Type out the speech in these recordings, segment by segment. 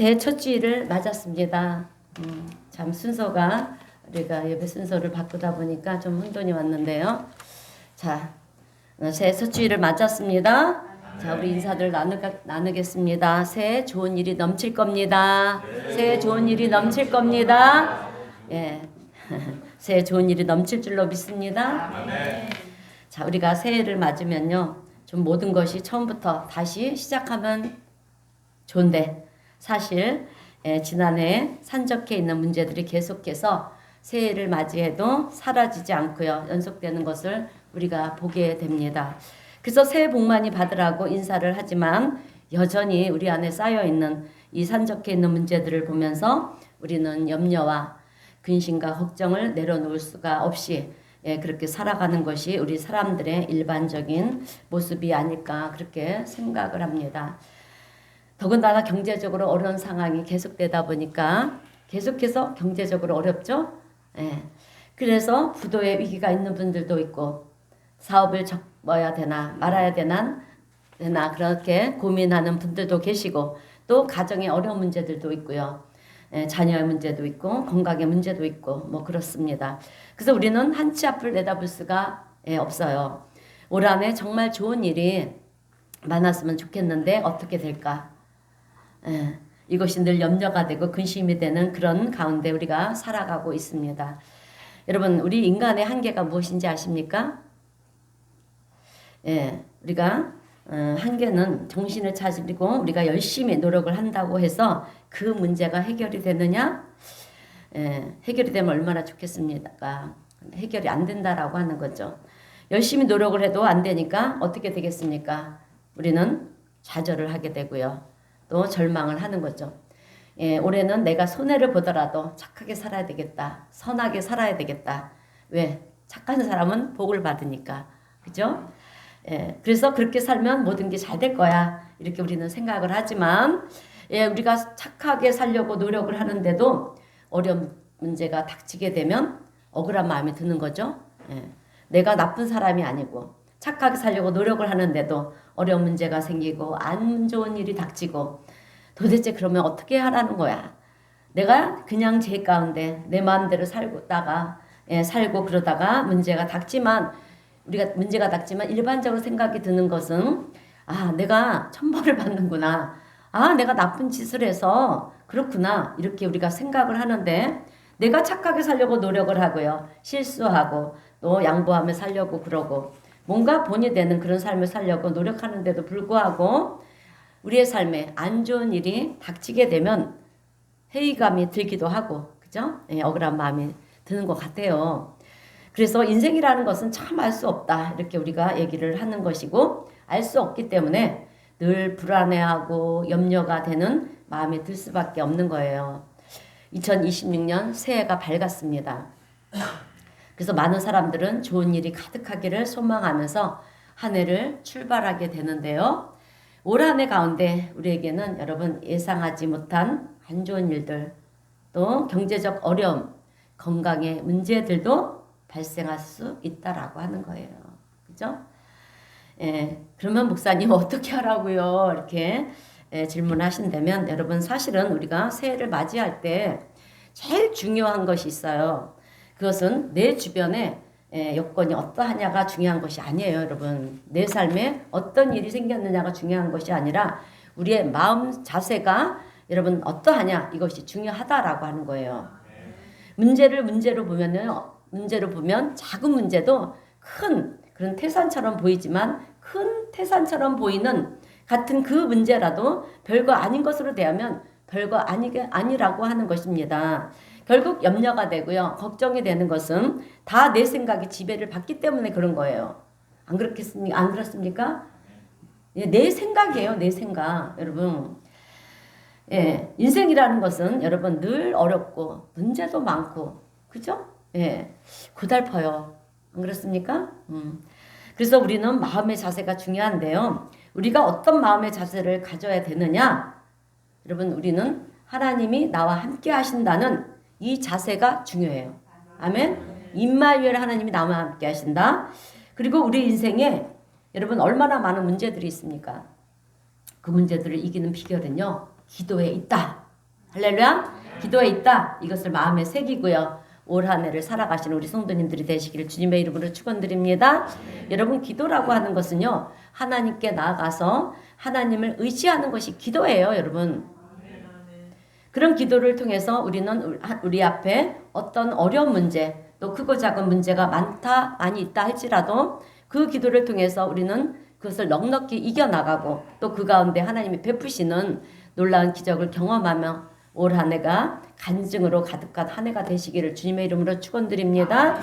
새해 첫 주일을 맞았습니다. 참 순서가 우리가 예배 순서를 바꾸다 보니까 좀 혼돈이 왔는데요. 자, 새해 첫 주일을 맞았습니다. 자, 우리 인사들 나누겠습니다. 새해 좋은 일이 넘칠 겁니다. 새해 좋은 일이 넘칠 겁니다. 예, 새해 좋은 일이 넘칠 줄로 믿습니다. 자, 우리가 새해를 맞으면요, 좀 모든 것이 처음부터 다시 시작하면 좋은데 사실 지난해 산적해 있는 문제들이 계속해서 새해를 맞이해도 사라지지 않고요. 연속되는 것을 우리가 보게 됩니다. 그래서 새해 복 많이 받으라고 인사를 하지만 여전히 우리 안에 쌓여있는 이 산적해 있는 문제들을 보면서 우리는 염려와 근심과 걱정을 내려놓을 수가 없이 그렇게 살아가는 것이 우리 사람들의 일반적인 모습이 아닐까 그렇게 생각을 합니다. 더군다나 경제적으로 어려운 상황이 계속되다 보니까 계속해서 경제적으로 어렵죠. 그래서 부도의 위기가 있는 분들도 있고 사업을 접어야 되나 말아야 되나 그렇게 고민하는 분들도 계시고 또 가정의 어려운 문제들도 있고요. 자녀의 문제도 있고 건강의 문제도 있고 뭐 그렇습니다. 그래서 우리는 한 치 앞을 내다볼 수가 없어요. 올 한해 정말 좋은 일이 많았으면 좋겠는데 어떻게 될까? 이것이 늘 염려가 되고 근심이 되는 그런 가운데 우리가 살아가고 있습니다. 여러분, 우리 인간의 한계가 무엇인지 아십니까? 우리가 한계는 정신을 차리고 우리가 열심히 노력을 한다고 해서 그 문제가 해결이 되느냐? 해결이 되면 얼마나 좋겠습니까? 해결이 안 된다라고 하는 거죠. 열심히 노력을 해도 안 되니까 어떻게 되겠습니까? 우리는 좌절을 하게 되고요. 또 절망을 하는 거죠. 올해는 내가 손해를 보더라도 착하게 살아야 되겠다. 선하게 살아야 되겠다. 왜? 착한 사람은 복을 받으니까. 그죠? 그래서 그렇게 살면 모든 게 잘 될 거야. 이렇게 우리는 생각을 하지만 우리가 착하게 살려고 노력을 하는데도 어려운 문제가 닥치게 되면 억울한 마음이 드는 거죠. 내가 나쁜 사람이 아니고 착하게 살려고 노력을 하는데도 어려운 문제가 생기고 안 좋은 일이 닥치고 도대체 그러면 어떻게 하라는 거야. 내가 그냥 제 가운데 내 마음대로 살고 그러다가 문제가 닥치면 일반적으로 생각이 드는 것은 내가 천벌을 받는구나. 내가 나쁜 짓을 해서 그렇구나. 이렇게 우리가 생각을 하는데 내가 착하게 살려고 노력을 하고요. 실수하고 또 양보하며 살려고 그러고 뭔가 본이 되는 그런 삶을 살려고 노력하는데도 불구하고 우리의 삶에 안 좋은 일이 닥치게 되면 회의감이 들기도 하고, 그죠? 억울한 마음이 드는 것 같아요. 그래서 인생이라는 것은 참 알 수 없다. 이렇게 우리가 얘기를 하는 것이고, 알 수 없기 때문에 늘 불안해하고 염려가 되는 마음이 들 수밖에 없는 거예요. 2026년 새해가 밝았습니다. 그래서 많은 사람들은 좋은 일이 가득하기를 소망하면서 한 해를 출발하게 되는데요. 올 한 해 가운데 우리에게는 여러분 예상하지 못한 안 좋은 일들, 또 경제적 어려움, 건강의 문제들도 발생할 수 있다라고 하는 거예요. 그죠? 그러면 목사님 어떻게 하라고요? 이렇게 질문하신다면 여러분 사실은 우리가 새해를 맞이할 때 제일 중요한 것이 있어요. 그것은 내 주변에 여건이 어떠하냐가 중요한 것이 아니에요, 여러분. 내 삶에 어떤 일이 생겼느냐가 중요한 것이 아니라 우리의 마음 자세가 여러분 어떠하냐 이것이 중요하다라고 하는 거예요. 문제로 보면 작은 문제도 큰 그런 태산처럼 보이지만 큰 태산처럼 보이는 같은 그 문제라도 별거 아닌 것으로 대하면 별거 아니라고 하는 것입니다. 결국 염려가 되고요. 걱정이 되는 것은 다 내 생각이 지배를 받기 때문에 그런 거예요. 안 그렇습니까? 내 생각이에요. 내 생각. 여러분. 인생이라는 것은 여러분 늘 어렵고 문제도 많고 그죠? 고달퍼요. 안 그렇습니까? 그래서 우리는 마음의 자세가 중요한데요. 우리가 어떤 마음의 자세를 가져야 되느냐? 여러분 우리는 하나님이 나와 함께 하신다는 이 자세가 중요해요. 아멘. 임마누엘 하나님이 나와 함께 하신다. 그리고 우리 인생에 여러분 얼마나 많은 문제들이 있습니까? 그 문제들을 이기는 비결은요. 기도에 있다. 할렐루야. 기도에 있다. 이것을 마음에 새기고요. 올 한 해를 살아가시는 우리 성도님들이 되시기를 주님의 이름으로 축원드립니다. 여러분, 기도라고 하는 것은요, 하나님께 나아가서 하나님을 의지하는 것이 기도예요, 여러분. 그런 기도를 통해서 우리는 우리 앞에 어떤 어려운 문제, 또 크고 작은 문제가 많이 있다 할지라도 그 기도를 통해서 우리는 그것을 넉넉히 이겨나가고 또 그 가운데 하나님이 베푸시는 놀라운 기적을 경험하며 올 한 해가 간증으로 가득한 한 해가 되시기를 주님의 이름으로 축원드립니다.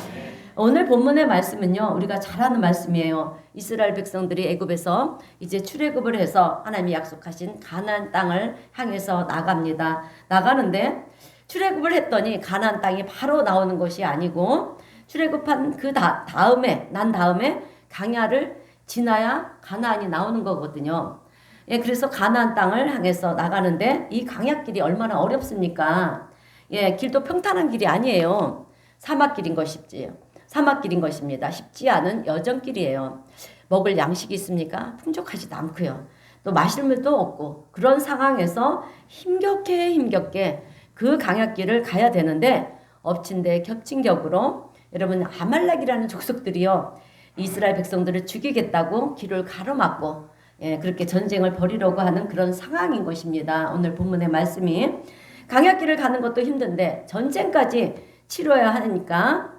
오늘 본문의 말씀은요, 우리가 잘 아는 말씀이에요. 이스라엘 백성들이 애굽에서 이제 출애굽을 해서 하나님이 약속하신 가나안 땅을 향해서 나갑니다. 나가는데 출애굽을 했더니 가나안 땅이 바로 나오는 것이 아니고 출애굽한 그 다음에 광야를 지나야 가나안이 나오는 거거든요. 예, 그래서 가나안 땅을 향해서 나가는데 이 광야길이 얼마나 어렵습니까? 예, 길도 평탄한 길이 아니에요. 사막길인 것입니다. 쉽지 않은 여정길이에요. 먹을 양식이 있습니까? 풍족하지도 않고요. 또 마실 물도 없고 그런 상황에서 힘겹게 그 광야길을 가야 되는데 엎친 데 겹친 격으로 여러분 아말렉이라는 족속들이요, 이스라엘 백성들을 죽이겠다고 길을 가로막고 그렇게 전쟁을 벌이려고 하는 그런 상황인 것입니다. 오늘 본문의 말씀이 광야길을 가는 것도 힘든데 전쟁까지 치러야 하니까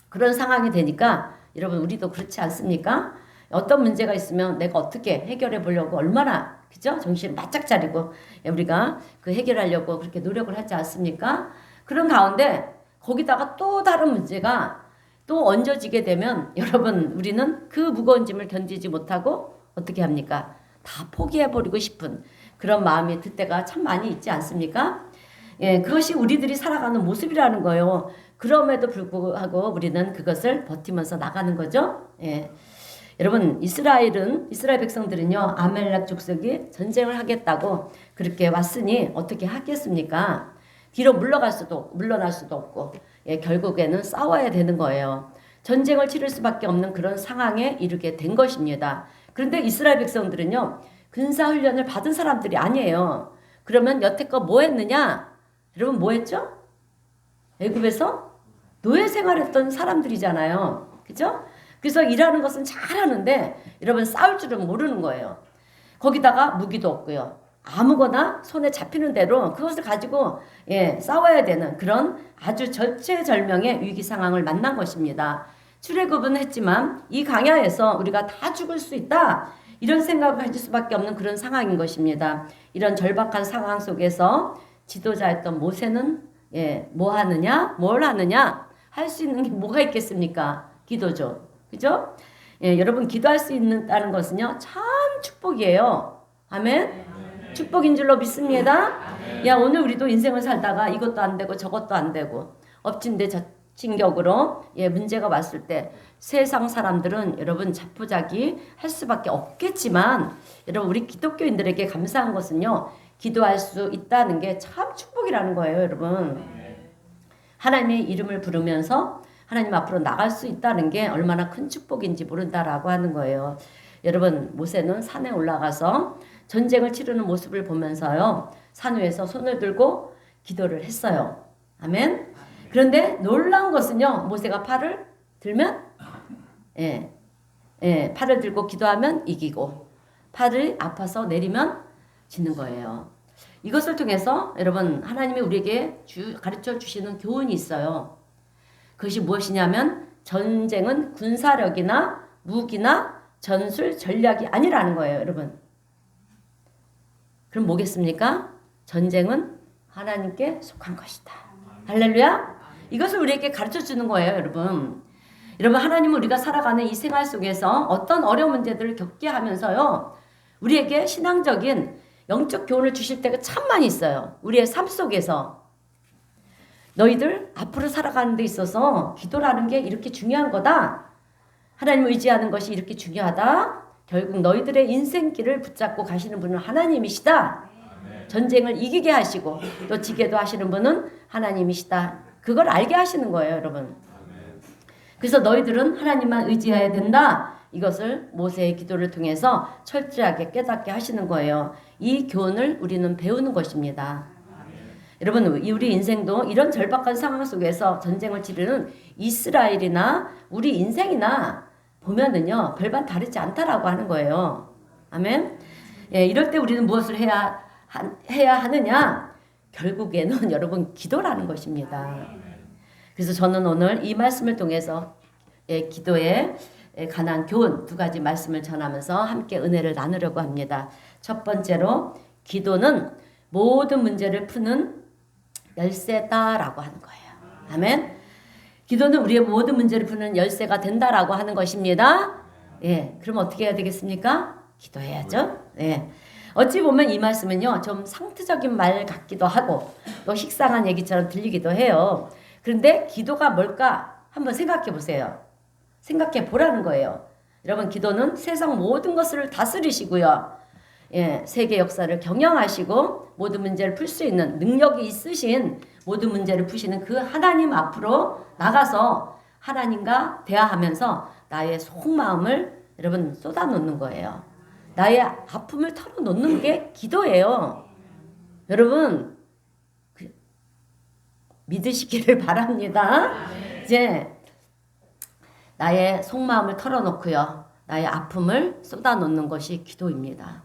그런 상황이 되니까 여러분 우리도 그렇지 않습니까? 어떤 문제가 있으면 내가 어떻게 해결해 보려고 얼마나 그죠? 정신을 바짝 차리고 우리가 그 해결하려고 그렇게 노력을 하지 않습니까? 그런 가운데 거기다가 또 다른 문제가 또 얹어지게 되면 여러분 우리는 그 무거운 짐을 견디지 못하고 어떻게 합니까? 다 포기해버리고 싶은 그런 마음이 들 때가 참 많이 있지 않습니까? 예, 그것이 우리들이 살아가는 모습이라는 거예요. 그럼에도 불구하고 우리는 그것을 버티면서 나가는 거죠. 예. 여러분, 이스라엘 백성들은요, 아말렉 족속이 전쟁을 하겠다고 그렇게 왔으니 어떻게 하겠습니까? 뒤로 물러날 수도 없고, 예, 결국에는 싸워야 되는 거예요. 전쟁을 치를 수밖에 없는 그런 상황에 이르게 된 것입니다. 그런데 이스라엘 백성들은요, 군사훈련을 받은 사람들이 아니에요. 그러면 여태껏 뭐 했느냐? 여러분 뭐 했죠? 애굽에서 노예 생활했던 사람들이잖아요. 그죠? 그래서 일하는 것은 잘하는데 여러분 싸울 줄은 모르는 거예요. 거기다가 무기도 없고요. 아무거나 손에 잡히는 대로 그것을 가지고 싸워야 되는 그런 아주 절체절명의 위기 상황을 만난 것입니다. 출애굽은 했지만 이 광야에서 우리가 다 죽을 수 있다. 이런 생각을 가질 수밖에 없는 그런 상황인 것입니다. 이런 절박한 상황 속에서 지도자였던 모세는 뭘 하느냐? 할 수 있는 게 뭐가 있겠습니까? 기도죠. 그죠? 여러분 기도할 수 있다는 것은요, 참 축복이에요. 아멘? 축복인 줄로 믿습니다. 야, 오늘 우리도 인생을 살다가 이것도 안 되고 저것도 안 되고 엎친 데 젖힌 격으로 문제가 왔을 때 세상 사람들은 여러분 자포자기 할 수밖에 없겠지만 여러분 우리 기독교인들에게 감사한 것은요, 기도할 수 있다는 게 참 축복이라는 거예요, 여러분. 하나님의 이름을 부르면서 하나님 앞으로 나갈 수 있다는 게 얼마나 큰 축복인지 모른다라고 하는 거예요. 여러분, 모세는 산에 올라가서 전쟁을 치르는 모습을 보면서요, 산 위에서 손을 들고 기도를 했어요. 아멘. 그런데 놀라운 것은요, 모세가 팔을 들면 팔을 들고 기도하면 이기고 팔을 아파서 내리면 지는 거예요. 이것을 통해서 여러분 하나님이 우리에게 가르쳐 주시는 교훈이 있어요. 그것이 무엇이냐면 전쟁은 군사력이나 무기나 전술 전략이 아니라는 거예요, 여러분. 그럼 뭐겠습니까? 전쟁은 하나님께 속한 것이다. 할렐루야. 이것을 우리에게 가르쳐 주는 거예요, 여러분. 여러분, 하나님은 우리가 살아가는 이 생활 속에서 어떤 어려운 문제들을 겪게 하면서요, 우리에게 신앙적인 영적 교훈을 주실 때가 참 많이 있어요. 우리의 삶 속에서. 너희들 앞으로 살아가는 데 있어서 기도라는 게 이렇게 중요한 거다. 하나님을 의지하는 것이 이렇게 중요하다. 결국 너희들의 인생길을 붙잡고 가시는 분은 하나님이시다. 전쟁을 이기게 하시고 또 지게도 하시는 분은 하나님이시다. 그걸 알게 하시는 거예요, 여러분. 그래서 너희들은 하나님만 의지해야 된다. 이것을 모세의 기도를 통해서 철저하게 깨닫게 하시는 거예요. 이 교훈을 우리는 배우는 것입니다. 여러분 우리 인생도 이런 절박한 상황 속에서 전쟁을 치르는 이스라엘이나 우리 인생이나 보면은요 별반 다르지 않다라고 하는 거예요. 아멘. 예, 이럴 때 우리는 무엇을 해야 하느냐? 결국에는 여러분 기도라는 것입니다. 그래서 저는 오늘 이 말씀을 통해서 기도에 관한 교훈 두 가지 말씀을 전하면서 함께 은혜를 나누려고 합니다. 첫 번째로 기도는 모든 문제를 푸는 열쇠다라고 하는 거예요. 아멘. 기도는 우리의 모든 문제를 푸는 열쇠가 된다라고 하는 것입니다. 예, 그럼 어떻게 해야 되겠습니까? 기도해야죠. 예. 어찌 보면 이 말씀은요 좀 상투적인 말 같기도 하고 또 식상한 얘기처럼 들리기도 해요. 그런데 기도가 뭘까 한번 생각해 보세요. 생각해 보라는 거예요. 여러분 기도는 세상 모든 것을 다스리시고요. 예, 세계 역사를 경영하시고 모든 문제를 풀 수 있는 능력이 있으신 모든 문제를 푸시는 그 하나님 앞으로 나가서 하나님과 대화하면서 나의 속마음을 여러분 쏟아놓는 거예요. 나의 아픔을 털어놓는 게 기도예요. 여러분 믿으시기를 바랍니다. 이제 나의 속마음을 털어놓고요. 나의 아픔을 쏟아놓는 것이 기도입니다.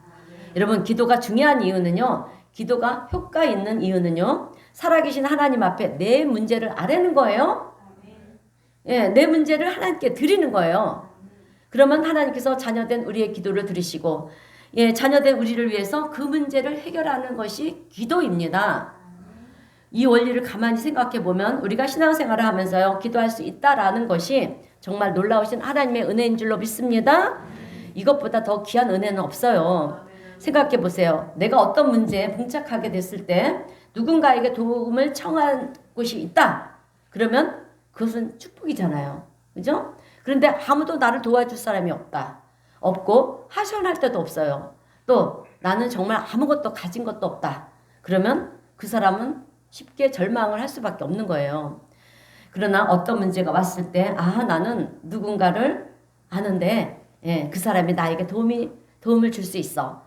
여러분 기도가 중요한 이유는요. 기도가 효과 있는 이유는요. 살아계신 하나님 앞에 내 문제를 아뢰는 거예요. 예, 내 문제를 하나님께 드리는 거예요. 그러면 하나님께서 자녀된 우리의 기도를 들으시고 예, 자녀된 우리를 위해서 그 문제를 해결하는 것이 기도입니다. 이 원리를 가만히 생각해 보면 우리가 신앙생활을 하면서요. 기도할 수 있다라는 것이 정말 놀라우신 하나님의 은혜인 줄로 믿습니다. 이것보다 더 귀한 은혜는 없어요. 생각해 보세요. 내가 어떤 문제에 봉착하게 됐을 때 누군가에게 도움을 청한 곳이 있다. 그러면 그것은 축복이잖아요. 그죠? 그런데 아무도 나를 도와줄 사람이 없고 하소연할 때도 없어요. 또 나는 정말 아무것도 가진 것도 없다. 그러면 그 사람은 쉽게 절망을 할 수밖에 없는 거예요. 그러나 어떤 문제가 왔을 때 나는 누군가를 아는데 예, 그 사람이 나에게 도움을 줄 수 있어.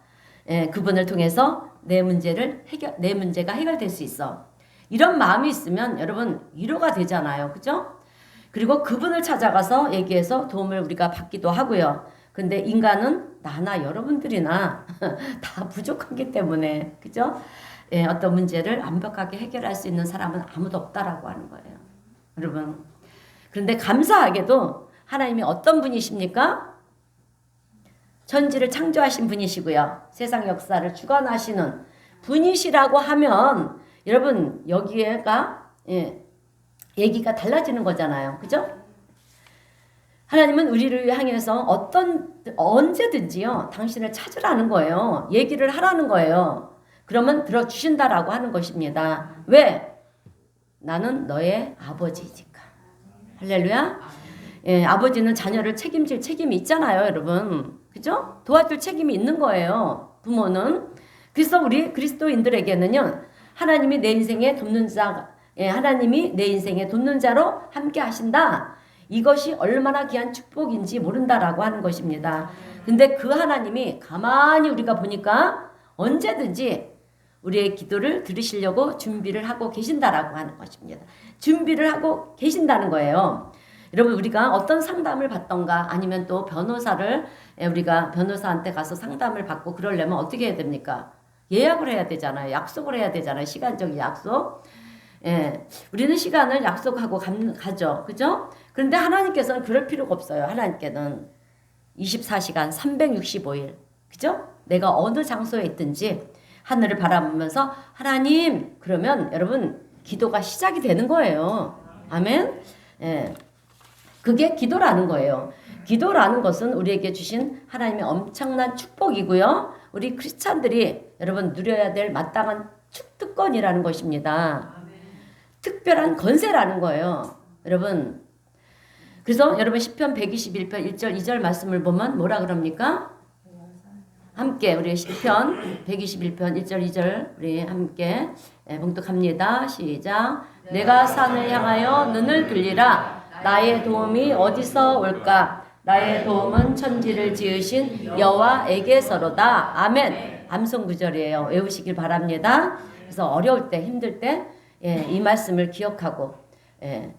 예, 그분을 통해서 내 문제가 해결될 수 있어. 이런 마음이 있으면 여러분 위로가 되잖아요. 그죠? 그리고 그분을 찾아가서 얘기해서 도움을 우리가 받기도 하고요. 근데 인간은 나나 여러분들이나 다 부족하기 때문에 그죠? 예, 어떤 문제를 완벽하게 해결할 수 있는 사람은 아무도 없다라고 하는 거예요. 여러분. 그런데 감사하게도 하나님이 어떤 분이십니까? 천지를 창조하신 분이시고요. 세상 역사를 주관하시는 분이시라고 하면 여러분 여기에가 얘기가 달라지는 거잖아요. 그죠? 하나님은 우리를 향해서 언제든지요. 당신을 찾으라는 거예요. 얘기를 하라는 거예요. 그러면 들어주신다라고 하는 것입니다. 왜? 나는 너의 아버지니까. 할렐루야. 예, 아버지는 자녀를 책임질 책임이 있잖아요, 여러분. 그죠? 도와줄 책임이 있는 거예요. 부모는. 그래서 우리 그리스도인들에게는요. 하나님이 내 인생의 돕는 자로 함께 하신다. 이것이 얼마나 귀한 축복인지 모른다라고 하는 것입니다. 근데 그 하나님이 가만히 우리가 보니까 언제든지 우리의 기도를 들으시려고 준비를 하고 계신다라고 하는 것입니다. 준비를 하고 계신다는 거예요. 여러분 우리가 어떤 상담을 받던가 아니면 또 우리가 변호사한테 가서 상담을 받고 그러려면 어떻게 해야 됩니까? 예약을 해야 되잖아요. 약속을 해야 되잖아요. 시간적 약속. 예, 우리는 시간을 약속하고 가죠. 그죠? 그런데 하나님께서는 그럴 필요가 없어요. 하나님께는 24시간 365일. 그죠? 내가 어느 장소에 있든지 하늘을 바라보면서 하나님 그러면 여러분 기도가 시작이 되는 거예요. 아멘. 예. 그게 기도라는 거예요. 기도라는 것은 우리에게 주신 하나님의 엄청난 축복이고요. 우리 크리스찬들이 여러분 누려야 될 마땅한 특권이라는 것입니다. 특별한 건세라는 거예요. 여러분. 그래서 여러분 시편 121편 1절 2절 말씀을 보면 뭐라 그럽니까? 함께 우리 시편 121편 1절 2절 우리 함께 봉독합니다. 시작. 내가 산을 향하여 눈을 들리라. 나의 도움이 어디서 올까? 나의 도움은 천지를 지으신 여호와에게서로다. 아멘. 암송 구절이에요. 외우시길 바랍니다. 그래서 어려울 때, 힘들 때, 이 말씀을 기억하고,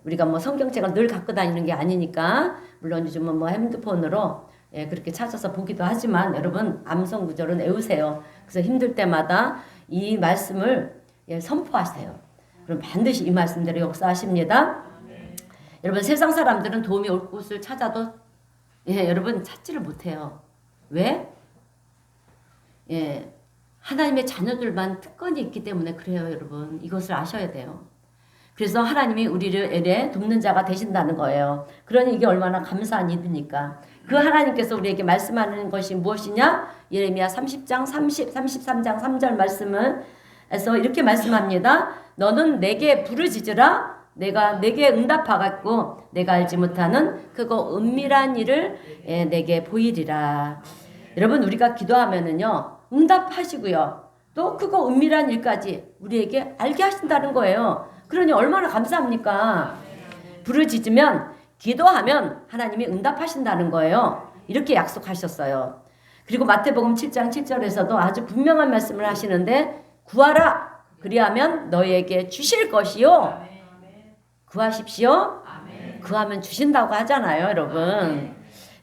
우리가 뭐 성경책을 늘 갖고 다니는 게 아니니까, 물론 요즘은 뭐 핸드폰으로 그렇게 찾아서 보기도 하지만, 여러분, 암송 구절은 외우세요. 그래서 힘들 때마다 이 말씀을 선포하세요. 그럼 반드시 이 말씀대로 역사하십니다. 여러분, 세상 사람들은 도움이 올 곳을 찾아도 여러분 찾지를 못해요. 왜? 하나님의 자녀들만 특권이 있기 때문에 그래요, 여러분. 이것을 아셔야 돼요. 그래서 하나님이 우리를 돕는 자가 되신다는 거예요. 그러니 이게 얼마나 감사한 일입니까? 그 하나님께서 우리에게 말씀하는 것이 무엇이냐? 예레미야 33장 3절 말씀은 에서 이렇게 말씀합니다. 너는 내게 부르짖으라. 내가 내게 응답하겠고 내가 알지 못하는 그거 은밀한 일을 내게 보이리라. 여러분, 우리가 기도하면은요 응답하시고요 또 그거 은밀한 일까지 우리에게 알게 하신다는 거예요. 그러니 얼마나 감사합니까? 부르짖으면, 기도하면 하나님이 응답하신다는 거예요. 이렇게 약속하셨어요. 그리고 마태복음 7장 7절에서도 아주 분명한 말씀을 하시는데, 구하라 그리하면 너희에게 주실 것이요. 구하십시오. 구하면 주신다고 하잖아요, 여러분.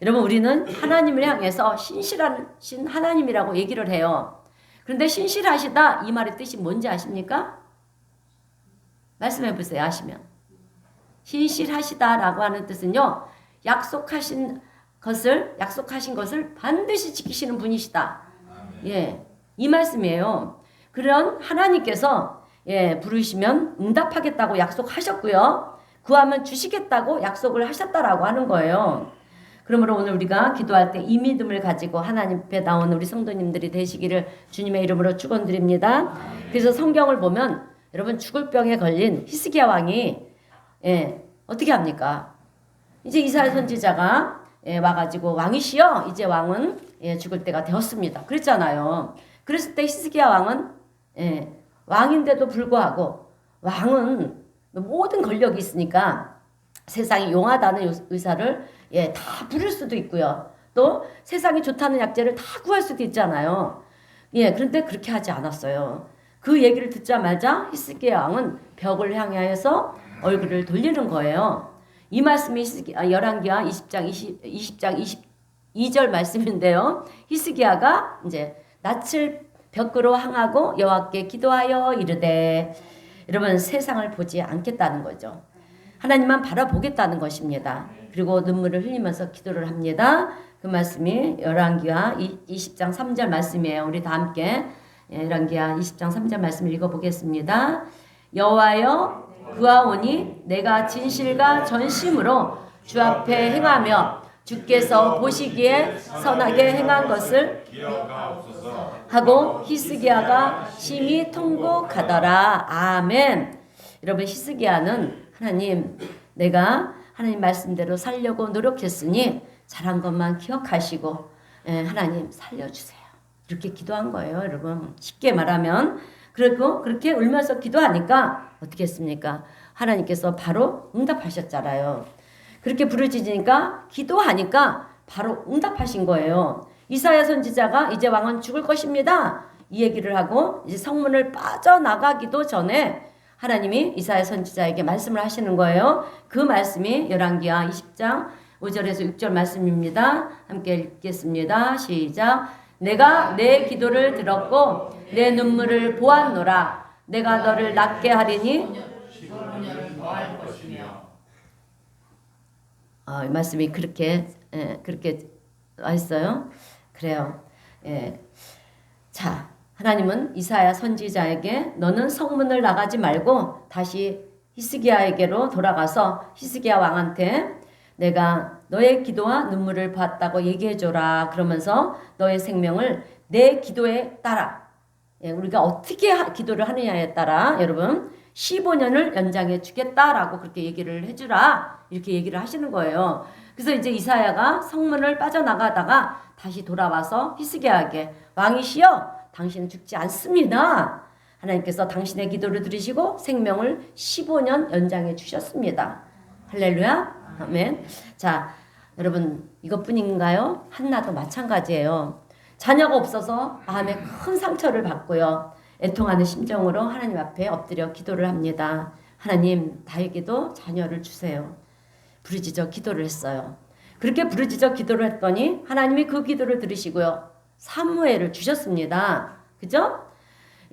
여러분, 우리는 하나님을 향해서 신실하신 하나님이라고 얘기를 해요. 그런데 신실하시다 이 말의 뜻이 뭔지 아십니까? 말씀해 보세요. 아시면. 신실하시다라고 하는 뜻은요, 약속하신 것을 반드시 지키시는 분이시다. 이 말씀이에요. 그런 하나님께서 부르시면 응답하겠다고 약속하셨고요. 구하면 주시겠다고 약속을 하셨다라고 하는 거예요. 그러므로 오늘 우리가 기도할 때 이 믿음을 가지고 하나님 앞에 나온 우리 성도님들이 되시기를 주님의 이름으로 축원드립니다. 그래서 성경을 보면 여러분, 죽을 병에 걸린 히스기야 왕이 어떻게 합니까? 이제 이사야 선지자가 와가지고 왕이시여, 이제 왕은 죽을 때가 되었습니다. 그랬잖아요. 그랬을 때 히스기야 왕은 왕인데도 불구하고, 왕은 모든 권력이 있으니까 세상이 용하다는 의사를 다 부릴 수도 있고요. 또 세상이 좋다는 약재를 다 구할 수도 있잖아요. 그런데 그렇게 하지 않았어요. 그 얘기를 듣자마자 히스기야 왕은 벽을 향하여서 얼굴을 돌리는 거예요. 이 말씀이 열왕기하 20장 22절 말씀인데요. 히스기야가 이제 낯을 벽으로 향하고 여호와께 기도하여 이르되, 여러분, 세상을 보지 않겠다는 거죠. 하나님만 바라보겠다는 것입니다. 그리고 눈물을 흘리면서 기도를 합니다. 그 말씀이 열왕기하 20장 3절 말씀이에요. 우리 다 함께 열왕기하 20장 3절 말씀 읽어보겠습니다. 여호와여, 구하오니 내가 진실과 전심으로 주 앞에 행하며 주께서 보시기에 선하게 행한 것을 하고 히스기야가 심히 통곡하더라. 아멘. 여러분, 히스기야는 하나님, 내가 하나님 말씀대로 살려고 노력했으니 잘한 것만 기억하시고 하나님 살려주세요. 이렇게 기도한 거예요, 여러분. 쉽게 말하면. 그리고 그렇게 울면서 기도하니까 어떻게 했습니까? 하나님께서 바로 응답하셨잖아요. 그렇게 부르짖으니까, 기도하니까 바로 응답하신 거예요. 이사야 선지자가 이제 왕은 죽을 것입니다, 이 얘기를 하고 이제 성문을 빠져나가기도 전에 하나님이 이사야 선지자에게 말씀을 하시는 거예요. 그 말씀이 열왕기하 20장 5절에서 6절 말씀입니다. 함께 읽겠습니다. 시작. 내가 내 기도를 들었고 내 눈물을 보았노라. 내가 너를 낫게 하리니. 이 말씀이 그렇게 와 있어요. 그래요. 자, 하나님은 이사야 선지자에게 너는 성문을 나가지 말고 다시 히스기야에게로 돌아가서 히스기야 왕한테 내가 너의 기도와 눈물을 봤다고 얘기해줘라. 그러면서 너의 생명을 내 기도에 따라, 우리가 어떻게 기도를 하느냐에 따라 여러분 15년을 연장해 주겠다라고 그렇게 얘기를 해주라. 이렇게 얘기를 하시는 거예요. 그래서 이제 이사야가 성문을 빠져나가다가 다시 돌아와서 히스기야에게 왕이시여, 당신은 죽지 않습니다. 하나님께서 당신의 기도를 들으시고 생명을 15년 연장해 주셨습니다. 할렐루야. 아멘. 자, 여러분, 이것뿐인가요? 한나도 마찬가지예요. 자녀가 없어서 마음에 큰 상처를 받고요. 애통하는 심정으로 하나님 앞에 엎드려 기도를 합니다. 하나님, 나에게도 자녀를 주세요. 부르짖어 기도를 했어요. 그렇게 부르짖어 기도를 했더니 하나님이 그 기도를 들으시고요. 사무엘을 주셨습니다. 그죠?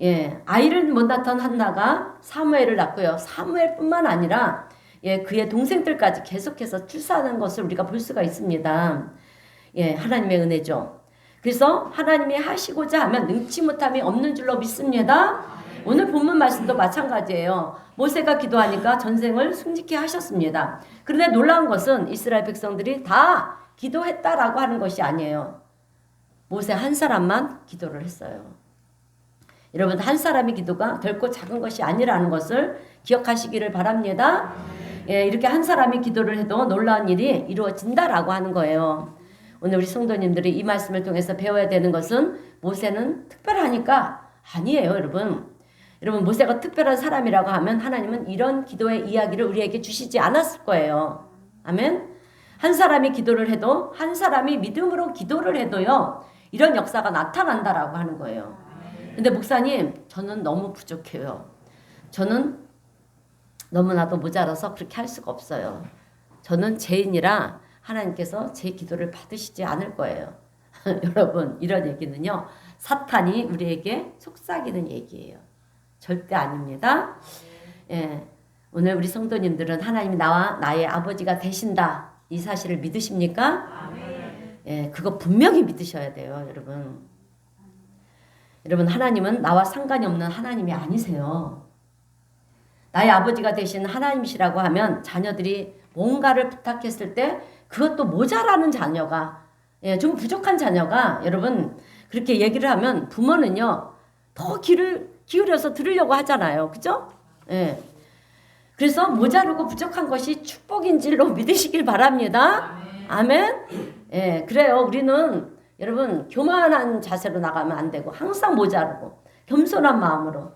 예, 아이를 못 낳던 한나가 사무엘을 낳고요. 사무엘뿐만 아니라 그의 동생들까지 계속해서 출산하는 것을 우리가 볼 수가 있습니다. 하나님의 은혜죠. 그래서 하나님이 하시고자 하면 능치 못함이 없는 줄로 믿습니다. 오늘 본문 말씀도 마찬가지예요. 모세가 기도하니까 전쟁을 승리케 하셨습니다. 그런데 놀라운 것은 이스라엘 백성들이 다 기도했다라고 하는 것이 아니에요. 모세 한 사람만 기도를 했어요. 여러분, 한 사람의 기도가 결코 작은 것이 아니라는 것을 기억하시기를 바랍니다. 이렇게 한 사람이 기도를 해도 놀라운 일이 이루어진다라고 하는 거예요. 오늘 우리 성도님들이 이 말씀을 통해서 배워야 되는 것은 모세는 특별하니까 아니에요, 여러분. 여러분, 모세가 특별한 사람이라고 하면 하나님은 이런 기도의 이야기를 우리에게 주시지 않았을 거예요. 아멘. 한 사람이 기도를 해도, 한 사람이 믿음으로 기도를 해도요, 이런 역사가 나타난다라고 하는 거예요. 근데 목사님, 저는 너무 부족해요. 저는 너무나도 모자라서 그렇게 할 수가 없어요. 저는 죄인이라 하나님께서 제 기도를 받으시지 않을 거예요. 여러분, 이런 얘기는요, 사탄이 우리에게 속삭이는 얘기예요. 절대 아닙니다. 오늘 우리 성도님들은 하나님이 나와 나의 아버지가 되신다, 이 사실을 믿으십니까? 그거 분명히 믿으셔야 돼요, 여러분. 여러분, 하나님은 나와 상관이 없는 하나님이 아니세요. 나의 아버지가 되신 하나님이시라고 하면 자녀들이 뭔가를 부탁했을 때 그것도 모자라는 자녀가, 좀 부족한 자녀가, 여러분, 그렇게 얘기를 하면 부모는요, 더 귀를 기울여서 들으려고 하잖아요. 그죠? 그래서 모자르고 부족한 것이 축복인 줄로 믿으시길 바랍니다. 아멘. 그래요. 우리는 여러분, 교만한 자세로 나가면 안 되고 항상 모자르고 겸손한 마음으로,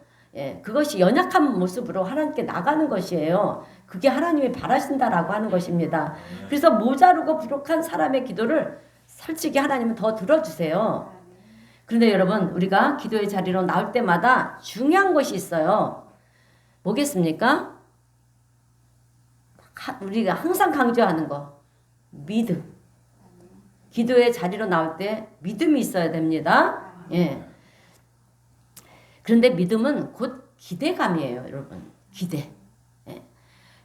그것이 연약한 모습으로 하나님께 나가는 것이에요. 그게 하나님이 바라신다라고 하는 것입니다. 그래서 모자르고 부족한 사람의 기도를 솔직히 하나님은 더 들어주세요. 그런데 여러분, 우리가 기도의 자리로 나올 때마다 중요한 것이 있어요. 뭐겠습니까? 우리가 항상 강조하는 거, 믿음. 기도의 자리로 나올 때 믿음이 있어야 됩니다. 그런데 믿음은 곧 기대감이에요, 여러분. 기대.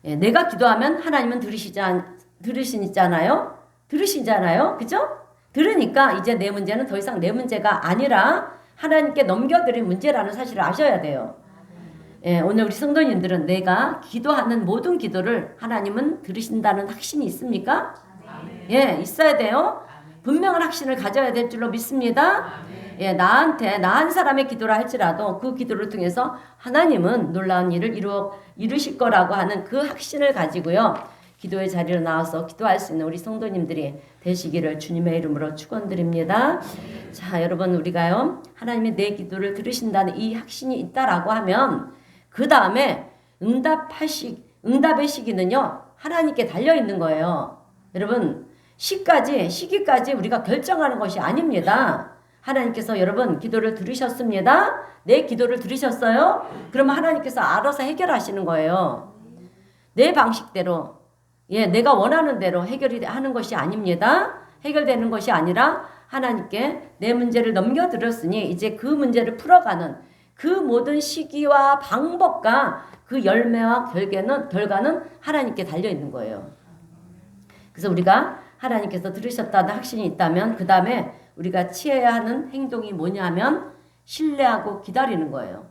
내가 기도하면 하나님은 들으시잖아요. 들으시잖아요. 그죠? 들으니까 이제 내 문제는 더 이상 내 문제가 아니라 하나님께 넘겨드릴 문제라는 사실을 아셔야 돼요. 오늘 우리 성도님들은 내가 기도하는 모든 기도를 하나님은 들으신다는 확신이 있습니까? 있어야 돼요. 분명한 확신을 가져야 될 줄로 믿습니다. 나 한 사람의 기도라 할지라도 그 기도를 통해서 하나님은 놀라운 일을 이루실 거라고 하는 그 확신을 가지고요, 기도의 자리로 나와서 기도할 수 있는 우리 성도님들이 되시기를 주님의 이름으로 축원드립니다. 자, 여러분, 우리가요, 하나님이 내 기도를 들으신다는 이 확신이 있다라고 하면 그 다음에 응답의 시기는요, 하나님께 달려 있는 거예요. 여러분, 시기까지 우리가 결정하는 것이 아닙니다. 하나님께서 여러분 기도를 들으셨습니다. 내 기도를 들으셨어요? 그러면 하나님께서 알아서 해결하시는 거예요. 내 방식대로, 내가 원하는 대로 해결이 하는 것이 아닙니다. 해결되는 것이 아니라 하나님께 내 문제를 넘겨드렸으니 이제 그 문제를 풀어가는 그 모든 시기와 방법과 그 열매와 결과는 하나님께 달려있는 거예요. 그래서 우리가 하나님께서 들으셨다는 확신이 있다면 그 다음에 우리가 취해야 하는 행동이 뭐냐면 신뢰하고 기다리는 거예요.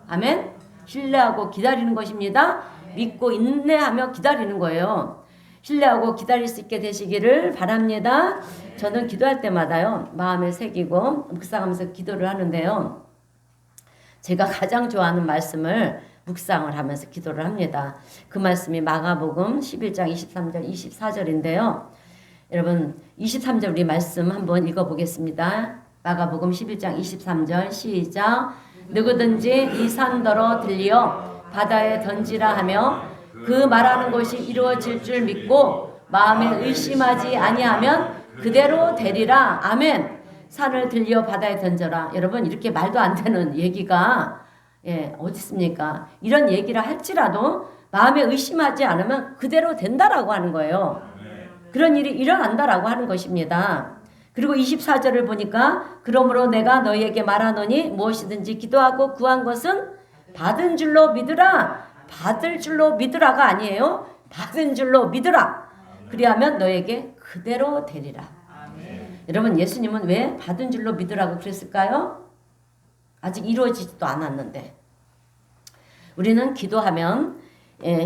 아멘? 신뢰하고 기다리는 것입니다. 믿고 인내하며 기다리는 거예요. 신뢰하고 기다릴 수 있게 되시기를 바랍니다. 저는 기도할 때마다요, 마음에 새기고 묵상하면서 기도를 하는데요, 제가 가장 좋아하는 말씀을 묵상을 하면서 기도를 합니다. 그 말씀이 마가복음 11장 23절 24절인데요. 여러분 23절 우리 말씀 한번 읽어보겠습니다. 마가복음 11장 23절 시작. 누구든지 이 산더러 들리어 바다에 던지라 하며 그 말하는 것이 이루어질 줄 믿고 마음에 의심하지 아니하면 그대로 되리라. 아멘. 산을 들려 바다에 던져라. 여러분 이렇게 말도 안 되는 얘기가 어디 있습니까? 이런 얘기를 할지라도 마음에 의심하지 않으면 그대로 된다라고 하는 거예요. 그런 일이 일어난다라고 하는 것입니다. 그리고 24절을 보니까 그러므로 내가 너희에게 말하노니 무엇이든지 기도하고 구한 것은 받은 줄로 믿으라. 받을 줄로 믿으라가 아니에요. 받은 줄로 믿으라. 그리하면 너에게 그대로 되리라. 여러분 예수님은 왜 받은 줄로 믿으라고 그랬을까요? 아직 이루어지지도 않았는데. 우리는 기도하면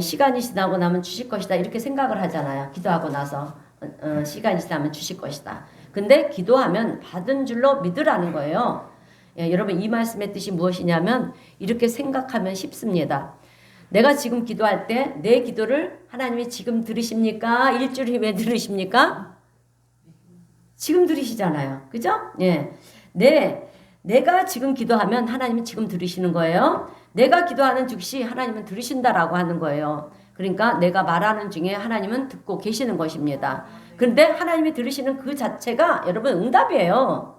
시간이 지나고 나면 주실 것이다 이렇게 생각을 하잖아요. 기도하고 나서 시간이 지나면 주실 것이다. 근데 기도하면 받은 줄로 믿으라는 거예요. 여러분 이 말씀의 뜻이 무엇이냐면 이렇게 생각하면 쉽습니다. 내가 지금 기도할 때 내 기도를 하나님이 지금 들으십니까? 일주일 후에 들으십니까? 지금 들으시잖아요. 그죠? 내가 지금 기도하면 하나님은 지금 들으시는 거예요. 내가 기도하는 즉시 하나님은 들으신다라고 하는 거예요. 그러니까 내가 말하는 중에 하나님은 듣고 계시는 것입니다. 그런데 하나님이 들으시는 그 자체가 여러분 응답이에요.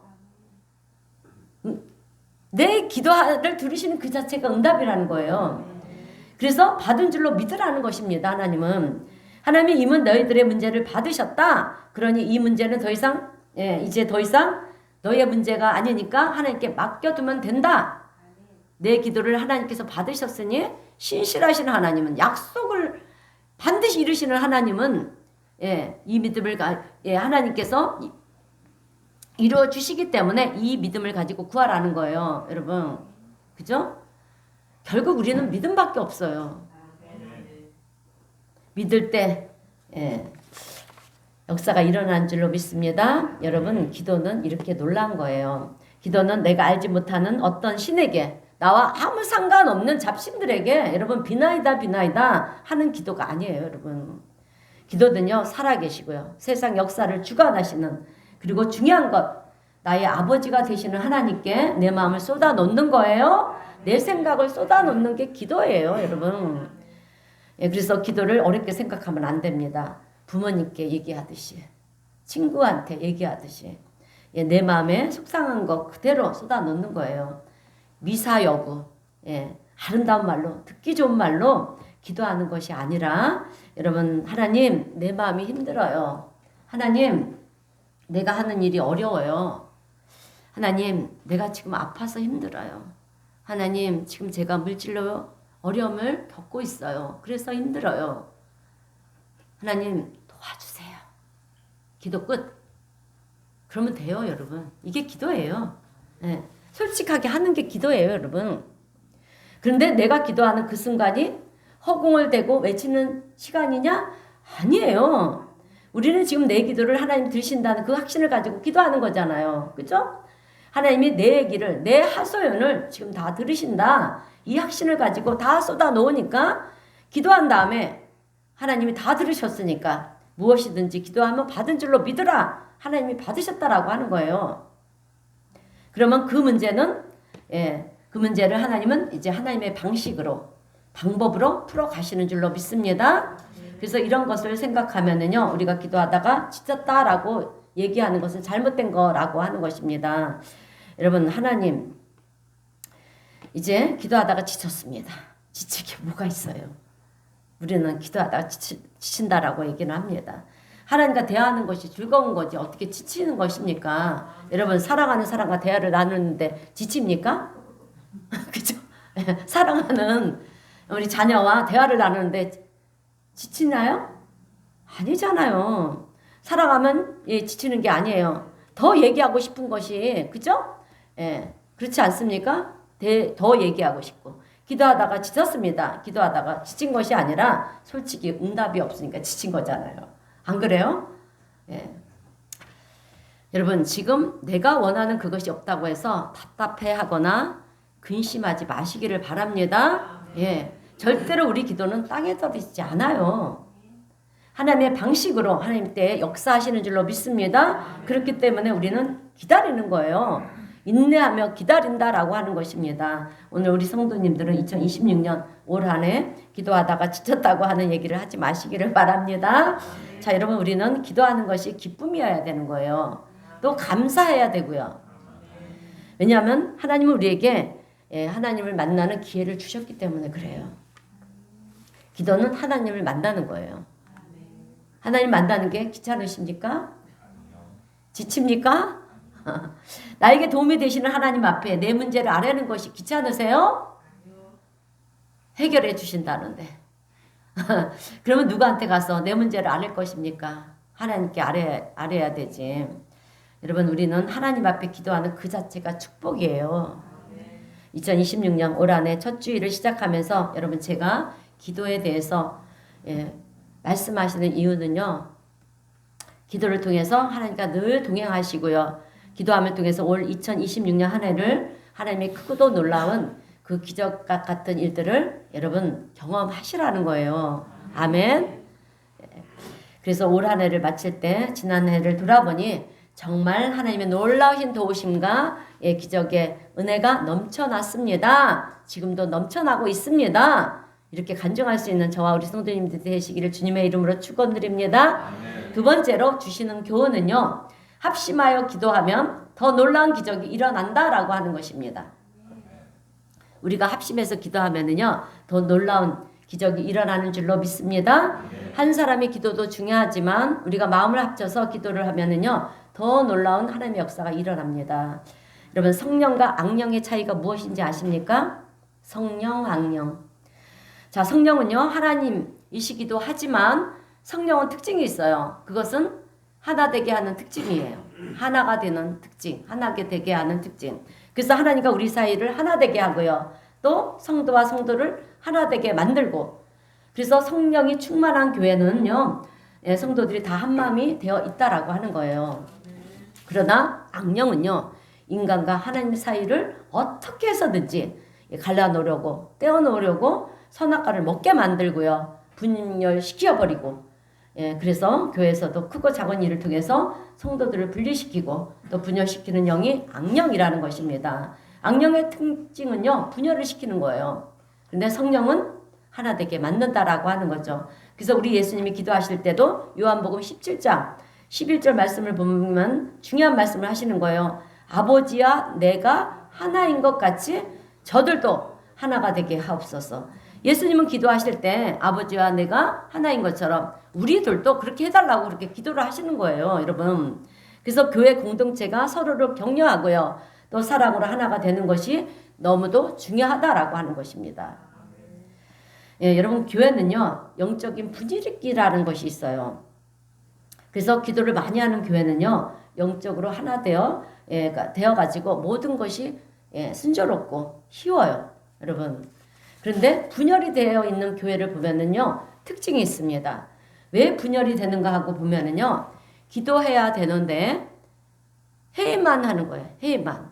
내 기도를 들으시는 그 자체가 응답이라는 거예요. 그래서 받은 줄로 믿으라는 것입니다. 하나님이 이미 너희들의 문제를 받으셨다. 그러니 이 문제는 더 이상 이제 더 이상 너희의 문제가 아니니까 하나님께 맡겨두면 된다. 내 기도를 하나님께서 받으셨으니 신실하신 하나님은 약속을 반드시 이루시는 하나님은 이 믿음을 하나님께서 이루어 주시기 때문에 이 믿음을 가지고 구하라는 거예요. 여러분 그죠? 결국 우리는 믿음밖에 없어요. 믿을 때 역사가 일어난 줄로 믿습니다. 여러분 기도는 이렇게 놀라운 거예요. 기도는 내가 알지 못하는 어떤 신에게 나와 아무 상관없는 잡신들에게 여러분 비나이다 하는 기도가 아니에요. 여러분 기도는요 살아계시고요 세상 역사를 주관하시는 그리고 중요한 것 나의 아버지가 되시는 하나님께 내 마음을 쏟아 놓는 거예요. 내 생각을 쏟아 놓는 게 기도예요. 여러분 그래서 기도를 어렵게 생각하면 안 됩니다. 부모님께 얘기하듯이 친구한테 얘기하듯이 내 마음에 속상한 거 그대로 쏟아 놓는 거예요. 미사여구 아름다운 말로 듣기 좋은 말로 기도하는 것이 아니라 여러분 하나님 내 마음이 힘들어요. 하나님 내가 하는 일이 어려워요. 하나님 내가 지금 아파서 힘들어요. 하나님 지금 제가 물질로 어려움을 겪고 있어요. 그래서 힘들어요. 하나님 도와주세요. 기도 끝. 그러면 돼요 여러분. 이게 기도예요. 솔직하게 하는 게 기도예요 여러분. 그런데 내가 기도하는 그 순간이 허공을 대고 외치는 시간이냐? 아니에요. 우리는 지금 내 기도를 하나님 들으신다는 그 확신을 가지고 기도하는 거잖아요. 그죠? 하나님이 내 얘기를 내 하소연을 지금 다 들으신다. 이 확신을 가지고 다 쏟아 놓으니까 기도한 다음에 하나님이 다 들으셨으니까 무엇이든지 기도하면 받은 줄로 믿으라. 하나님이 받으셨다라고 하는 거예요. 그러면 그 문제는 그 문제를 하나님은 이제 하나님의 방법으로 풀어 가시는 줄로 믿습니다. 그래서 이런 것을 생각하면은요 우리가 기도하다가 지쳤다라고 얘기하는 것은 잘못된 거라고 하는 것입니다. 여러분 하나님 이제 기도하다가 지쳤습니다. 지칠 게 뭐가 있어요? 우리는 기도하다가 지친다라고 얘기를 합니다. 하나님과 대화하는 것이 즐거운 거지 어떻게 지치는 것입니까? 여러분 사랑하는 사람과 대화를 나누는데 지칩니까? 그죠? 사랑하는 우리 자녀와 대화를 나누는데 지치나요? 아니잖아요. 사랑하면 지치는 게 아니에요. 더 얘기하고 싶은 것이 그죠? 그렇지 않습니까? 더 얘기하고 싶고 기도하다가 지쳤습니다. 기도하다가 지친 것이 아니라 솔직히 응답이 없으니까 지친 거잖아요. 안 그래요? 여러분 지금 내가 원하는 그것이 없다고 해서 답답해하거나 근심하지 마시기를 바랍니다. 절대로 우리 기도는 땅에 떨어지지 않아요. 하나님의 방식으로 하나님 때 역사하시는 줄로 믿습니다. 그렇기 때문에 우리는 기다리는 거예요. 인내하며 기다린다라고 하는 것입니다. 오늘 우리 성도님들은 2026년 올 한 해 기도하다가 지쳤다고 하는 얘기를 하지 마시기를 바랍니다. 자, 여러분 우리는 기도하는 것이 기쁨이어야 되는 거예요. 또 감사해야 되고요. 왜냐하면 하나님은 우리에게 하나님을 만나는 기회를 주셨기 때문에 그래요. 기도는 하나님을 만나는 거예요. 하나님 만나는 게 귀찮으십니까? 지칩니까? 나에게 도움이 되시는 하나님 앞에 내 문제를 아뢰는 것이 귀찮으세요? 해결해 주신다는데. 그러면 누구한테 가서 내 문제를 아뢰 것입니까? 하나님께 아뢰야 되지. 여러분, 우리는 하나님 앞에 기도하는 그 자체가 축복이에요. 2026년 올 한해 첫 주일을 시작하면서 여러분, 제가 기도에 대해서 말씀하시는 이유는요. 기도를 통해서 하나님과 늘 동행하시고요. 기도함을 통해서 올 2026년 한 해를 하나님의 크고도 놀라운 그 기적과 같은 일들을 여러분 경험하시라는 거예요. 아멘. 그래서 올 한 해를 마칠 때 지난 해를 돌아보니 정말 하나님의 놀라우신 도우심과 기적의 은혜가 넘쳐났습니다. 지금도 넘쳐나고 있습니다. 이렇게 간증할 수 있는 저와 우리 성도님들 되시기를 주님의 이름으로 축원드립니다. 두 번째로 주시는 교훈은요. 합심하여 기도하면 더 놀라운 기적이 일어난다라고 하는 것입니다. 우리가 합심해서 기도하면은요. 더 놀라운 기적이 일어나는 줄로 믿습니다. 한 사람의 기도도 중요하지만 우리가 마음을 합쳐서 기도를 하면은요. 더 놀라운 하나님의 역사가 일어납니다. 여러분, 성령과 악령의 차이가 무엇인지 아십니까? 성령, 악령. 자, 성령은요. 하나님이시기도 하지만 성령은 특징이 있어요. 그것은 하나 되게 하는 특징이에요. 하나가 되는 특징, 하나게 되게 하는 특징. 그래서 하나님과 우리 사이를 하나 되게 하고요. 또 성도와 성도를 하나 되게 만들고. 그래서 성령이 충만한 교회는요. 성도들이 다 한 마음이 되어 있다라고 하는 거예요. 그러나 악령은요. 인간과 하나님 사이를 어떻게 해서든지 갈라놓으려고 떼어놓으려고 선악과를 먹게 만들고요. 분열시켜버리고 그래서 교회에서도 크고 작은 일을 통해서 성도들을 분리시키고 또 분열시키는 영이 악령이라는 것입니다. 악령의 특징은요. 분열을 시키는 거예요. 그런데 성령은 하나 되게 만든다라고 하는 거죠. 그래서 우리 예수님이 기도하실 때도 요한복음 17장 11절 말씀을 보면 중요한 말씀을 하시는 거예요. 아버지와 내가 하나인 것 같이 저들도 하나가 되게 하옵소서. 예수님은 기도하실 때 아버지와 내가 하나인 것처럼 우리들도 그렇게 해달라고 그렇게 기도를 하시는 거예요, 여러분. 그래서 교회 공동체가 서로를 격려하고요. 또 사랑으로 하나가 되는 것이 너무도 중요하다라고 하는 것입니다. 여러분, 교회는요. 영적인 분위기라는 것이 있어요. 그래서 기도를 많이 하는 교회는요. 영적으로 하나 되어가지고 모든 것이 순조롭고 쉬워요, 여러분. 그런데 분열이 되어 있는 교회를 보면은요. 특징이 있습니다. 왜 분열이 되는가 하고 보면은요. 기도해야 되는데 회의만 하는 거예요. 회의만.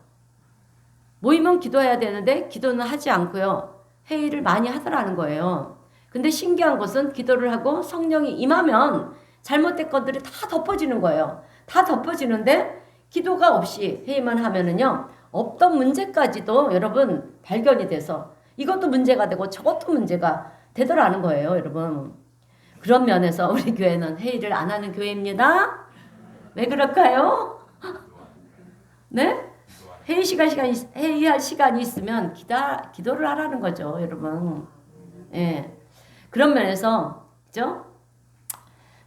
모이면 기도해야 되는데 기도는 하지 않고요. 회의를 많이 하더라는 거예요. 근데 신기한 것은 기도를 하고 성령이 임하면 잘못된 것들이 다 덮어지는 거예요. 다 덮어지는데 기도가 없이 회의만 하면은요. 없던 문제까지도 여러분 발견이 돼서 이것도 문제가 되고 저것도 문제가 되더라는 거예요, 여러분. 그런 면에서 우리 교회는 회의를 안 하는 교회입니다. 왜 그럴까요? 네? 회의할 시간이 있으면 기도를 하라는 거죠, 여러분. 그런 면에서, 그죠?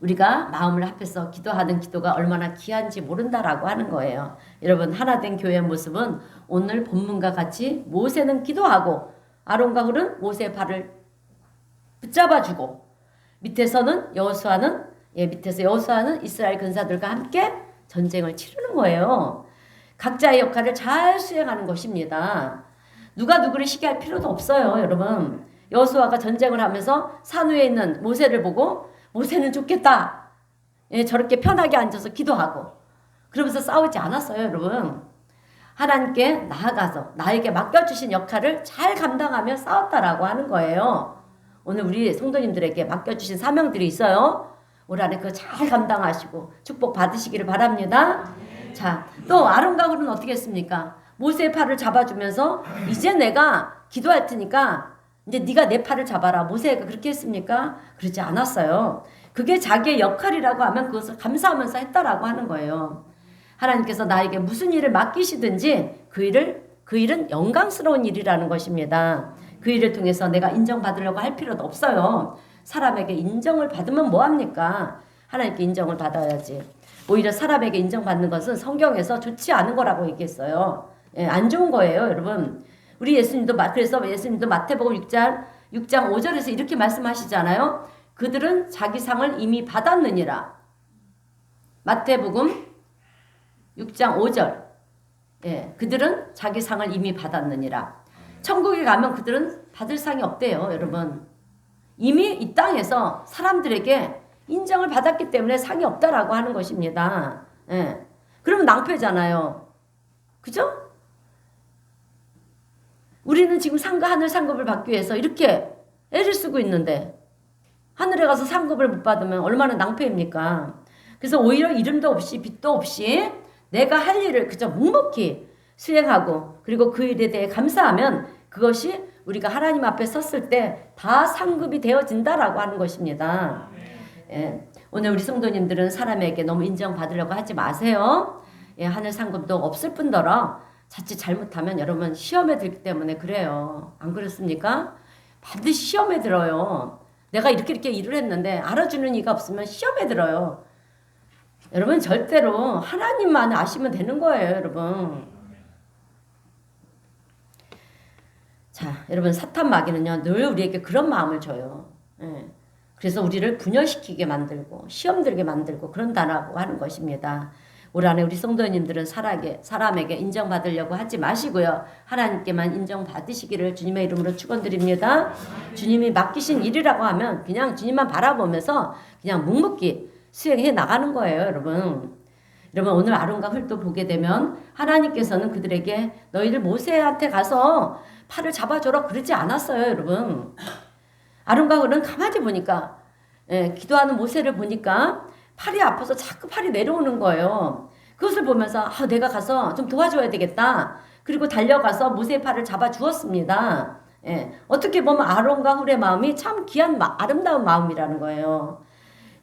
우리가 마음을 합해서 기도하는 기도가 얼마나 귀한지 모른다라고 하는 거예요. 여러분, 하나된 교회의 모습은 오늘 본문과 같이 모세는 기도하고 아론과 훌은 모세의 발을 붙잡아주고 밑에서 여호수아는 이스라엘 군사들과 함께 전쟁을 치르는 거예요. 각자의 역할을 잘 수행하는 것입니다. 누가 누구를 시기할 필요도 없어요, 여러분. 여호수아가 전쟁을 하면서 산 위에 있는 모세를 보고 모세는 좋겠다. 저렇게 편하게 앉아서 기도하고 그러면서 싸우지 않았어요, 여러분. 하나님께 나아가서 나에게 맡겨주신 역할을 잘 감당하며 싸웠다라고 하는 거예요. 오늘 우리 성도님들에게 맡겨주신 사명들이 있어요. 올 한해 그거 잘 감당하시고 축복 받으시기를 바랍니다. 자, 또 아론과 훌은 어떻게 했습니까? 모세의 팔을 잡아주면서 이제 내가 기도할 테니까 이제 네가 내 팔을 잡아라. 모세가 그렇게 했습니까? 그렇지 않았어요. 그게 자기의 역할이라고 하면 그것을 감사하면서 했다라고 하는 거예요. 하나님께서 나에게 무슨 일을 맡기시든지 그 일은 영광스러운 일이라는 것입니다. 그 일을 통해서 내가 인정받으려고 할 필요도 없어요. 사람에게 인정을 받으면 뭐합니까? 하나님께 인정을 받아야지. 오히려 사람에게 인정받는 것은 성경에서 좋지 않은 거라고 얘기했어요. 예, 안 좋은 거예요, 여러분. 우리 그래서 예수님도 마태복음 6장 5절에서 이렇게 말씀하시잖아요. 그들은 자기 상을 이미 받았느니라. 마태복음 6장 5절. 예, 그들은 자기 상을 이미 받았느니라. 천국에 가면 그들은 받을 상이 없대요, 여러분. 이미 이 땅에서 사람들에게 인정을 받았기 때문에 상이 없다라고 하는 것입니다. 예. 그러면 낭패잖아요. 그죠? 우리는 지금 하늘 상급을 받기 위해서 이렇게 애를 쓰고 있는데 하늘에 가서 상급을 못 받으면 얼마나 낭패입니까? 그래서 오히려 이름도 없이 빛도 없이 내가 할 일을 그저 묵묵히 수행하고 그리고 그 일에 대해 감사하면 그것이 우리가 하나님 앞에 섰을 때 다 상급이 되어진다라고 하는 것입니다. 예, 오늘 우리 성도님들은 사람에게 너무 인정받으려고 하지 마세요. 예, 하늘 상급도 없을 뿐더러 자칫 잘못하면 여러분 시험에 들기 때문에 그래요. 안 그렇습니까? 반드시 시험에 들어요. 내가 이렇게 일을 했는데 알아주는 이가 없으면 시험에 들어요. 여러분 절대로 하나님만 아시면 되는 거예요, 여러분. 자, 여러분 사탄 마귀는요 늘 우리에게 그런 마음을 줘요. 예. 그래서 우리를 분열시키게 만들고 시험 들게 만들고 그런다라고 하는 것입니다. 올 한해 우리 성도님들은 사람에게 인정받으려고 하지 마시고요. 하나님께만 인정받으시기를 주님의 이름으로 축원드립니다. 주님이 맡기신 일이라고 하면 그냥 주님만 바라보면서 그냥 묵묵히 수행해 나가는 거예요, 여러분. 여러분 오늘 아론과 훌도 보게 되면 하나님께서는 그들에게 너희들 모세한테 가서 팔을 잡아줘라 그러지 않았어요, 여러분. 아론과 훌은 가만히 보니까 기도하는 모세를 보니까 팔이 아파서 자꾸 팔이 내려오는 거예요. 그것을 보면서 내가 가서 좀 도와줘야 되겠다. 그리고 달려가서 모세의 팔을 잡아주었습니다. 예, 어떻게 보면 아론과 훌의 마음이 참 귀한 아름다운 마음이라는 거예요.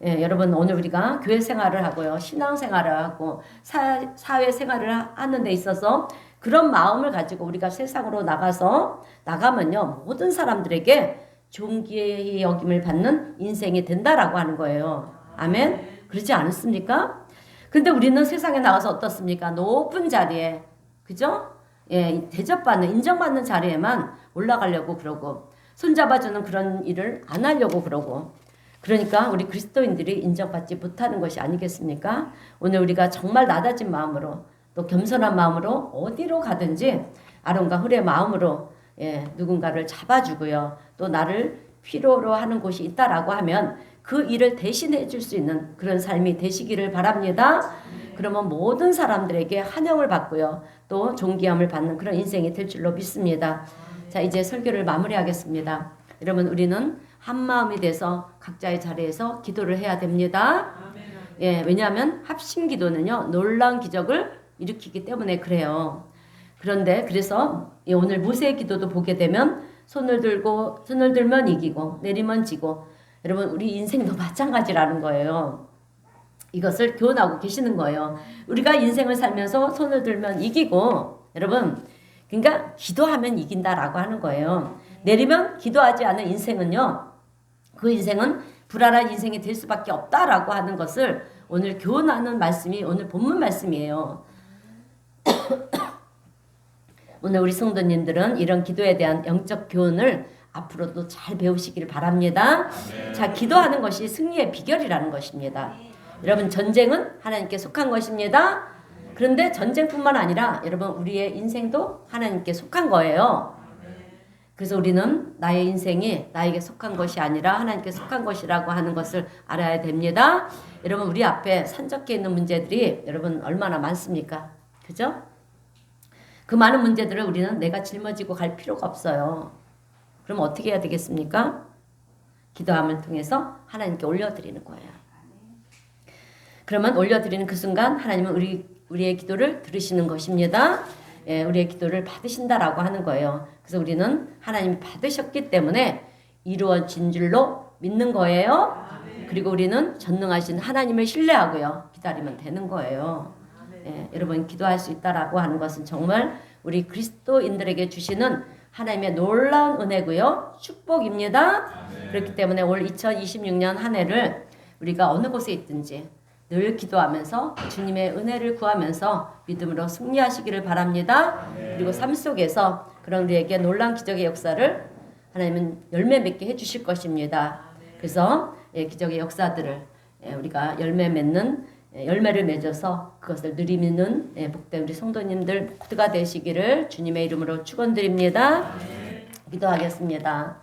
예, 여러분 오늘 우리가 교회 생활을 하고요. 신앙 생활을 하고 사회 생활을 하는 데 있어서 그런 마음을 가지고 우리가 세상으로 나가면요. 모든 사람들에게 존귀의 여김을 받는 인생이 된다라고 하는 거예요. 아멘? 그렇지 않습니까? 근데 우리는 세상에 나가서 어떻습니까? 높은 자리에, 그죠? 예, 대접받는, 인정받는 자리에만 올라가려고 그러고, 손잡아주는 그런 일을 안 하려고 그러고, 그러니까 우리 그리스도인들이 인정받지 못하는 것이 아니겠습니까? 오늘 우리가 정말 낮아진 마음으로, 또 겸손한 마음으로 어디로 가든지 아론과 훌의 마음으로 누군가를 잡아주고요. 또 나를 필요로 하는 곳이 있다라고 하면 그 일을 대신해 줄 수 있는 그런 삶이 되시기를 바랍니다. 그러면 모든 사람들에게 환영을 받고요. 또 존귀함을 받는 그런 인생이 될 줄로 믿습니다. 자, 이제 설교를 마무리하겠습니다. 여러분 우리는 한 마음이 돼서 각자의 자리에서 기도를 해야 됩니다. 예, 왜냐하면 합심 기도는요. 놀라운 기적을 일으키기 때문에 그래요. 그래서 오늘 모세의 기도도 보게 되면 손을 들면 이기고 내리면 지고 여러분 우리 인생도 마찬가지라는 거예요. 이것을 교훈하고 계시는 거예요. 우리가 인생을 살면서 손을 들면 이기고 여러분 그러니까 기도하면 이긴다라고 하는 거예요. 내리면 기도하지 않은 인생은요. 그 인생은 불안한 인생이 될 수밖에 없다라고 하는 것을 오늘 교훈하는 말씀이 오늘 본문 말씀이에요. 오늘 우리 성도님들은 이런 기도에 대한 영적 교훈을 앞으로도 잘 배우시길 바랍니다. 자, 기도하는 것이 승리의 비결이라는 것입니다. 여러분 전쟁은 하나님께 속한 것입니다. 그런데 전쟁뿐만 아니라 여러분 우리의 인생도 하나님께 속한 거예요. 그래서 우리는 나의 인생이 나에게 속한 것이 아니라 하나님께 속한 것이라고 하는 것을 알아야 됩니다. 여러분 우리 앞에 산적해 있는 문제들이 여러분 얼마나 많습니까? 그죠? 그 많은 문제들을 우리는 내가 짊어지고 갈 필요가 없어요. 그럼 어떻게 해야 되겠습니까? 기도함을 통해서 하나님께 올려드리는 거예요. 그러면 올려드리는 그 순간 하나님은 우리의 기도를 들으시는 것입니다. 예, 우리의 기도를 받으신다라고 하는 거예요. 그래서 우리는 하나님이 받으셨기 때문에 이루어진 줄로 믿는 거예요. 그리고 우리는 전능하신 하나님을 신뢰하고요. 기다리면 되는 거예요. 여러분 기도할 수 있다라고 하는 것은 정말 우리 그리스도인들에게 주시는 하나님의 놀라운 은혜고요. 축복입니다. 그렇기 때문에 올 2026년 한 해를 우리가 어느 곳에 있든지 늘 기도하면서 주님의 은혜를 구하면서 믿음으로 승리하시기를 바랍니다. 그리고 삶 속에서 그런 우리에게 놀라운 기적의 역사를 하나님은 열매 맺게 해주실 것입니다. 그래서 기적의 역사들을 우리가 열매를 맺어서 그것을 누리는 복된 우리 성도님들 모두가 되시기를 주님의 이름으로 축원드립니다. 기도하겠습니다.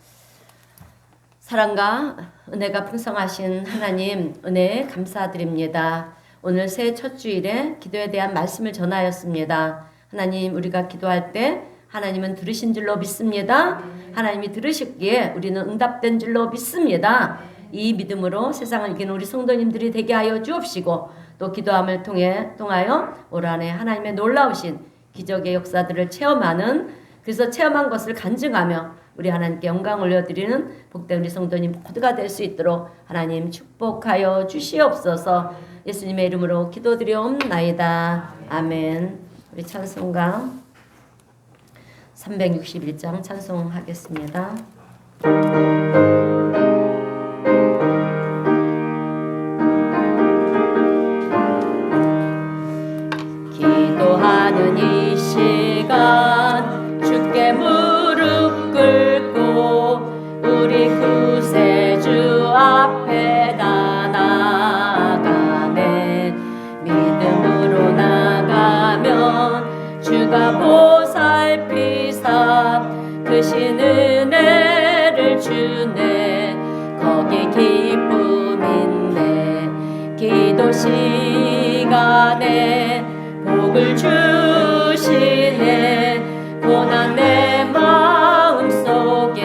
사랑과 은혜가 풍성하신 하나님 은혜 감사드립니다. 오늘 새해 첫 주일에 기도에 대한 말씀을 전하였습니다. 하나님 우리가 기도할 때 하나님은 들으신 줄로 믿습니다. 하나님이 들으셨기에 우리는 응답된 줄로 믿습니다. 이 믿음으로 세상을 이기는 우리 성도님들이 되게 하여 주옵시고 또 기도함을 통하여 올 한 해 하나님의 놀라우신 기적의 역사들을 체험하는 그래서 체험한 것을 간증하며 우리 하나님께 영광 올려드리는 복된 우리 성도님 모두가 될 수 있도록 하나님 축복하여 주시옵소서. 예수님의 이름으로 기도드리옵나이다. 아멘. 우리 찬송가 361장 찬송하겠습니다. 기도하는 이 시간 주께 무릎 꿇고 우리 구세주 앞에 나아가네. 믿음으로 나가면 주가 보살피사 크신 은혜를 주네. 거기 기쁨 있네. 기도 시간에 복을 주시네. 고난 내 마음속에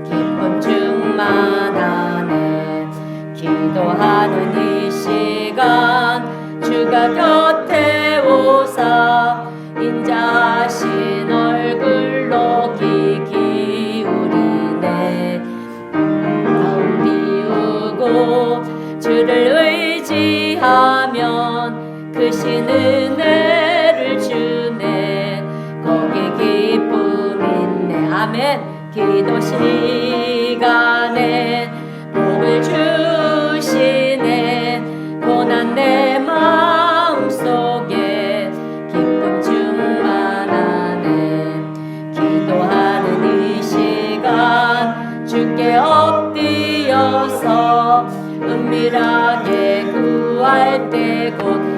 기쁨 충만하네. 기도하는 이 시간 주가 곁에 오사 인자하신 얼굴로 귀 기울이네. 마음 비우고 주를 의지하면 크신 은혜를 주네. 거기 기쁨 있네. 아멘. 기도 시간에 복을 주시네. 고난 내 마음속에 기쁨 충만하네. 기도하는 이 시간 주께 엎드려서 은밀하게 구할 때 곧